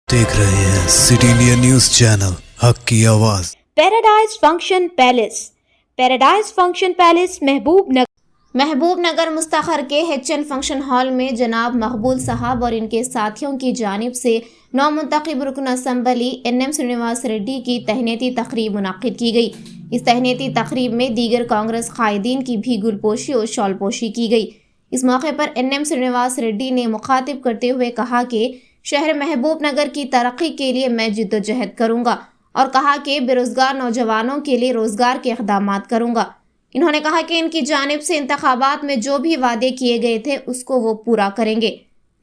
देख रहे हैं सिटी इंडिया न्यूज चैनल, हक की आवाज। पैराडाइज फंक्शन पैलेस महबूब नगर मुस्तखर के HN फंक्शन हॉल में जनाब मकबूल साहब और इनके साथियों की जानिब से नौमुंतखब रुकन असम्बली NM श्रीनिवास रेड्डी की तहनीती तकरीब मुनक्किद की गई। इस तहनीती तकरीब में दीगर कांग्रेस कायदीन की भी गुलपोशी और शॉलपोशी की गई। इस मौके पर NM श्रीनिवास रेड्डी ने मुखातिब करते हुए कहा कि शहर महबूब नगर की तरक्की के लिए मैं जिद्दोजहद करूंगा और कहा कि बेरोजगार नौजवानों के लिए रोजगार के इक़दामात करूंगा। इन्होंने कहा कि इनकी जानिब से इंतखाबात में जो भी वादे किए गए थे उसको वो पूरा करेंगे।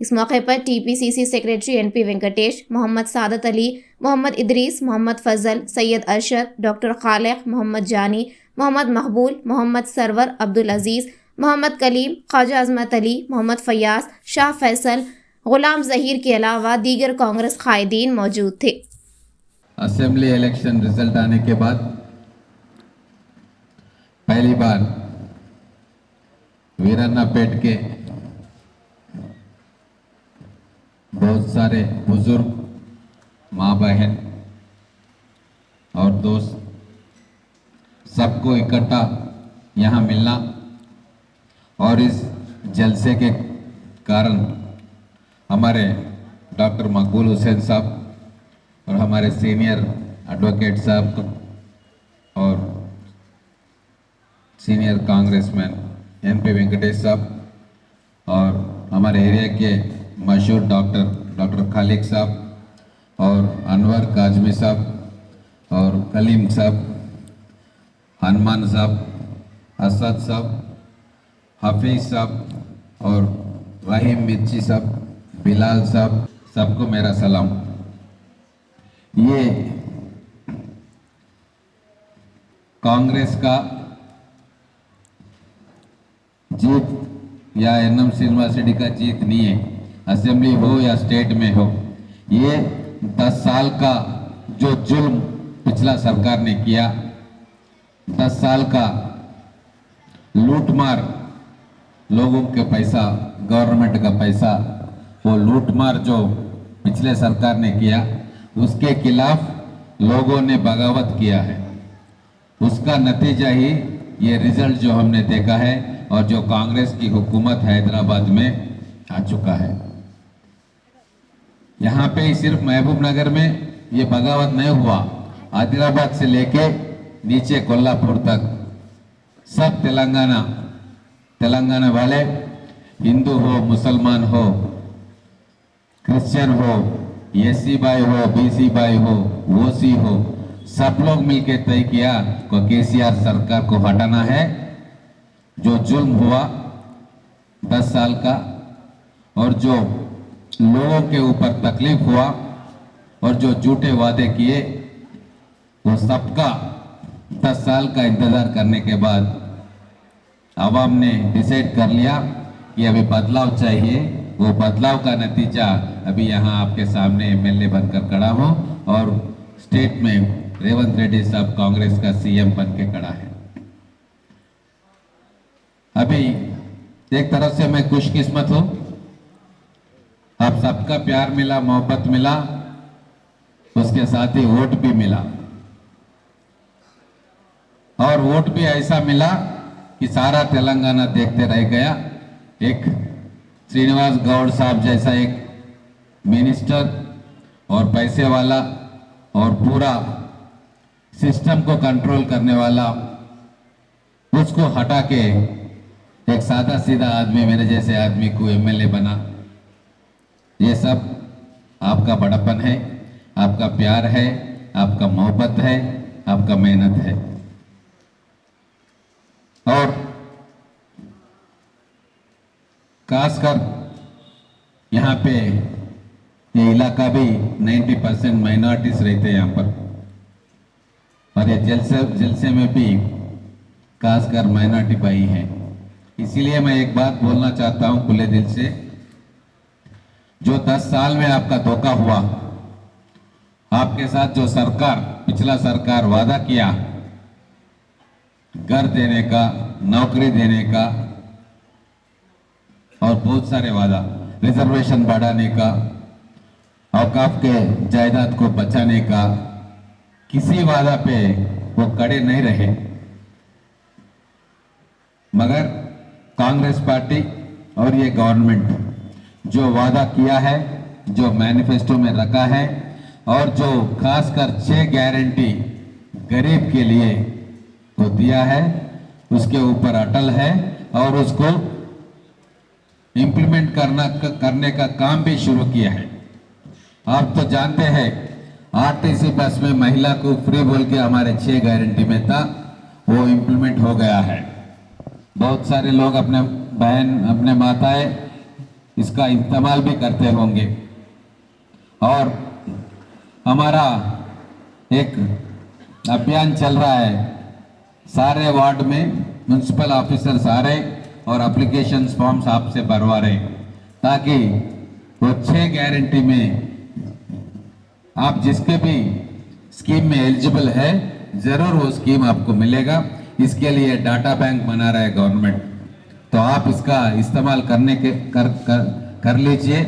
इस मौके पर TPCC secretary NP Venkatesh, Mohammed Sadat Ali, Mohammed Idris, Mohammed Fazal, Syed Arshad, doctor Khaliq, Mohammed Jani, Mohammed Maqbool, Mohammed Sarwar, Abdul Aziz, Mohammed Kaleem, Khwaja Azmat Ali, Mohammed Fayaz, Shah Faisal, Ghulam Zaheer के अलावा दीगर कांग्रेस कायदीन मौजूद थे। असेंबली इलेक्शन रिजल्ट आने के बाद पहली बार वीरानापेट के बहुत सारे बुजुर्ग, माँ बहन और दोस्त सबको इकट्ठा यहाँ मिलना और इस जलसे के कारण हमारे डॉक्टर मकबूल हुसैन साहब और हमारे सीनियर एडवोकेट साहब और सीनियर कांग्रेसमैन NP वेंकटेश साहब और हमारे एरिया के मशहूर डॉक्टर खालिक साहब और अनवर काजमी साहब और कलीम साहब, हनुमान साहब, असद साहब, हफीज साहब और रहीम मिर्ची साहब, बिलाल साहब, सबको मेरा सलाम। ये कांग्रेस का जीत या NM श्रीनिवास रेड्डी का जीत नहीं है, असेंबली हो या स्टेट में हो। ये 10 साल का जो जुल्म पिछला सरकार ने किया, 10 साल का लूटमार, लोगों के पैसा, गवर्नमेंट का पैसा, वो लूटमार जो पिछले सरकार ने किया, उसके खिलाफ लोगों ने बगावत किया है। उसका नतीजा ही ये रिजल्ट जो हमने देखा है और जो कांग्रेस की हुकूमत हैदराबाद में आ चुका है। यहाँ पे सिर्फ महबूब नगर में ये बगावत नहीं हुआ, हैदराबाद से लेके नीचे कोल्हापुर तक सब तेलंगाना वाले, हिंदू हो, मुसलमान हो, क्रिश्चियन हो, SC भाई हो, BC भाई हो, OC हो, सब लोग मिलकर तय किया को KCR सरकार को हटाना है। जो जुल्म हुआ 10 साल का और जो लोगों के ऊपर तकलीफ हुआ और जो झूठे वादे किए, वो सबका 10 साल का इंतजार करने के बाद आवाम ने डिसाइड कर लिया कि अभी बदलाव चाहिए। वो बदलाव का नतीजा अभी यहाँ आपके सामने MLA बनकर खड़ा हूँ और स्टेट में रेवंत रेड्डी साहब कांग्रेस का CM बन के खड़ा है। अभी एक तरफ से मैं खुशकिस्मत हूँ, आप सबका प्यार मिला, मोहब्बत मिला, उसके साथ ही वोट भी मिला और वोट भी ऐसा मिला कि सारा तेलंगाना देखते रह गया। एक श्रीनिवास गौड़ साहब जैसा एक मिनिस्टर और पैसे वाला और पूरा सिस्टम को कंट्रोल करने वाला, उसको हटा के एक सादा सीधा आदमी, मेरे जैसे आदमी को MLA बना। ये सब आपका बड़प्पन है, आपका प्यार है, आपका मोहब्बत है, आपका मेहनत है। और खासकर यहाँ पे ये इलाका भी 90% माइनॉरिटीज रहते हैं यहाँ पर और ये जलसे में भी खासकर माइनॉरिटी भाई हैं। इसीलिए मैं एक बात बोलना चाहता हूँ खुले दिल से, जो 10 साल में आपका धोखा हुआ, आपके साथ जो सरकार, पिछला सरकार वादा किया घर देने का, नौकरी देने का और बहुत सारे वादा, रिजर्वेशन बढ़ाने का, औकाफ के जायदाद को बचाने का किसी वादा पे वो कड़े नहीं रहे, मगर कांग्रेस पार्टी और ये गवर्नमेंट जो वादा किया है, जो मैनिफेस्टो में रखा है और जो खासकर 6 गारंटी गरीब के लिए वो दिया है, उसके ऊपर अटल है और उसको इम्प्लीमेंट करने का काम भी शुरू किया है। आप तो जानते हैं आरटीसी बस में महिला को फ्री बोल के हमारे 6 गारंटी में था, वो इम्प्लीमेंट हो गया है। बहुत सारे लोग अपने बहन अपने माताएं इसका इस्तेमाल भी करते होंगे। और हमारा एक अभियान चल रहा है, सारे वार्ड में म्युनिसिपल ऑफिसर सारे और एप्लीकेशन फॉर्म्स आपसे भरवा रहे, ताकि वो 6 गारंटी में आप जिसके भी स्कीम में एलिजिबल है जरूर वो स्कीम आपको मिलेगा। इसके लिए डाटा बैंक बना रहा है गवर्नमेंट, तो आप इसका इस्तेमाल करने के कर लीजिए।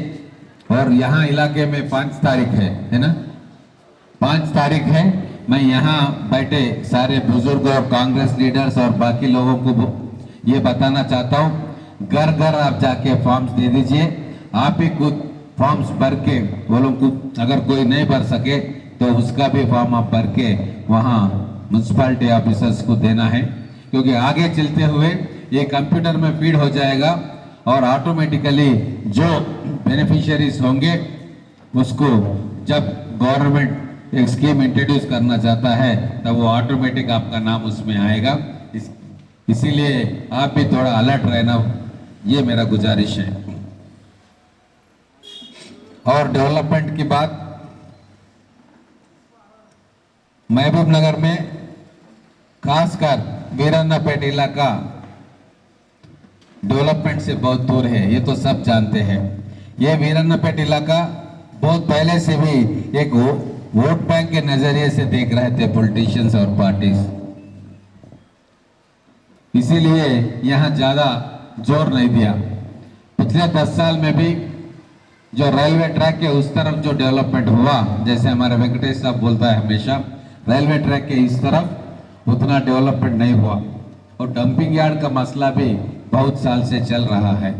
और यहाँ इलाके में 5 तारीख है ना, 5 तारीख है। मैं यहाँ बैठे सारे बुजुर्ग और कांग्रेस लीडर्स और बाकी लोगों को ये बताना चाहता हूँ, घर घर आप जाके फॉर्म्स दे दीजिए। आप ही खुद फॉर्म्स भर के वो लोग को, अगर कोई नहीं भर सके तो उसका भी फॉर्म आप भर के वहाँ म्यूनसिपालिटी ऑफिसर्स को देना है, क्योंकि आगे चलते हुए ये कंप्यूटर में फीड हो जाएगा और ऑटोमेटिकली जो बेनिफिशियरीज होंगे उसको जब गवर्नमेंट एक स्कीम इंट्रोड्यूस करना चाहता है तब वो ऑटोमेटिक आपका नाम उसमें आएगा। इसीलिए आप भी थोड़ा अलर्ट रहना, ये मेरा गुजारिश है। और डेवलपमेंट की बात, महबूब नगर में खासकर वीरान्नापेट इलाका डेवलपमेंट से बहुत दूर है, ये तो सब जानते हैं। ये वीरान्नापेट इलाका बहुत पहले से भी एक वोट बैंक के नजरिए से देख रहे थे पॉलिटिशियंस और पार्टीज, इसीलिए यहाँ ज्यादा जोर नहीं दिया। पिछले 10 साल में भी जो रेलवे ट्रैक के उस तरफ जो डेवलपमेंट हुआ, जैसे हमारे वेंकटेश साहब बोलता है हमेशा, रेलवे ट्रैक के इस तरफ उतना डेवलपमेंट नहीं हुआ। और डंपिंग यार्ड का मसला भी बहुत साल से चल रहा है।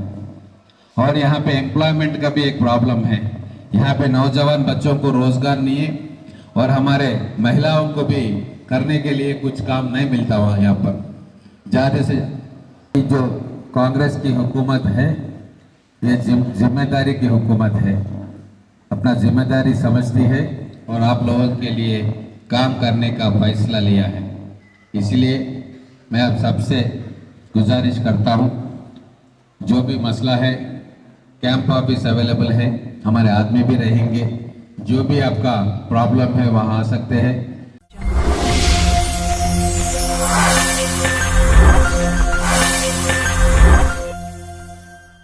और यहाँ पे एम्प्लॉयमेंट का भी एक प्रॉब्लम है, यहाँ पे नौजवान बच्चों को रोजगार नहीं है और हमारे महिलाओं को भी करने के लिए कुछ काम नहीं मिलता वहाँ। यहाँ पर ज़्यादा से जो कांग्रेस की हुकूमत है ये जिम्मेदारी की हुकूमत है, अपना जिम्मेदारी समझती है और आप लोगों के लिए काम करने का फैसला लिया है। इसलिए मैं आप सबसे गुजारिश करता हूँ, जो भी मसला है कैंप ऑफिस अवेलेबल है, हमारे आदमी भी रहेंगे, जो भी आपका प्रॉब्लम है वहाँ आ सकते हैं।